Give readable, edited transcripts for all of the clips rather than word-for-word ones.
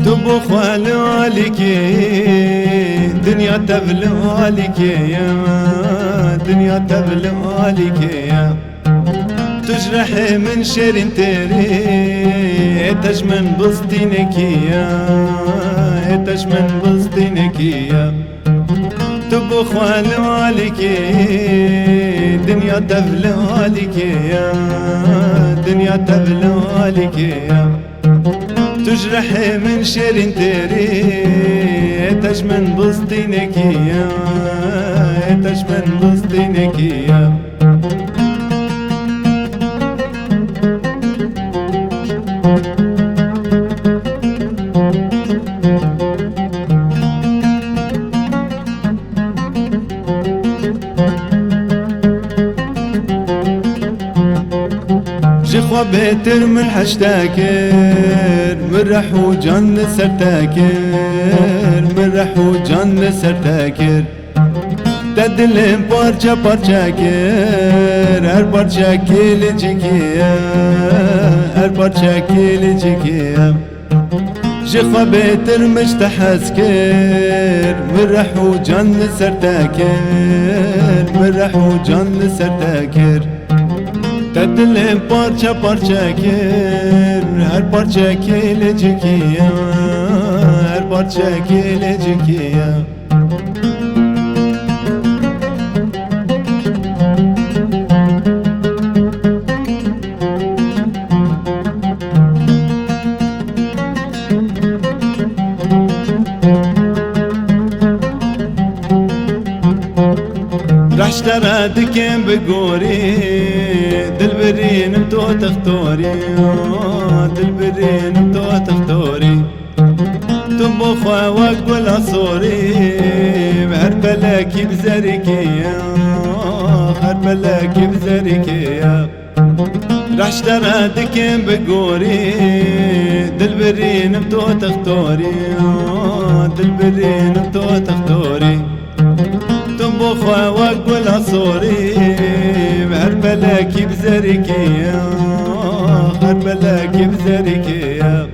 تبو خالك دنيا تبلغالك يا دنيا تبلغالك يا تجرح من شر تري تجمن بسطينك يا تجمن بسطينك يا تبو خالك دنيا تبلغالك يا دنيا تبلغالك يا تجرح من شر تري تجمن بسطينك يا تجمن بسطينك يا جخوا بيتر من حشتاكر من رحو جان سرتاكر من رحو جان سرتاكر تدلم parça parça ker her parça gelecek ya her parça gelecek ya جخوا بيتر مش تحسكر من رحو جان سرتاكر من رحو جان سرتاكر تدلم parça parça ker her parça gelecek ya her parça gelecek ya راح اشترى دكين بقوري دلبرين بتو تختوري دلبرين بتو تختوري تمو خواك ولا صوري بهربلاكي بزركية هربلاكي بزركية راح اشترى دكين بقوري دلبرين بتو تختوري دلبرين بتو تختوري تنبو خواك ولا صوري بهربلاكي بزركية هربلاكي بزركية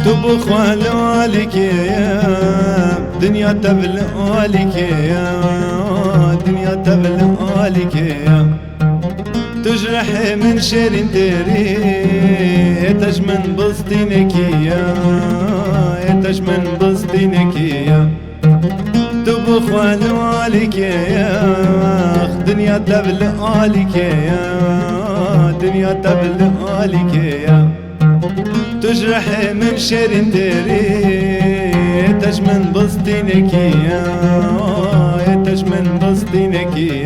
تبو خالك يا دنيا تبلغالك يا دنيا تبلغالك يا تجرح من شر تري تجمن بسطينك يا تجمن بسطينك يا تبو خالك يا دنيا تبلغالك يا دنيا تبلغالك يا تجرح من شر تري تجمن بسطينك يا تجمن بسطينك يا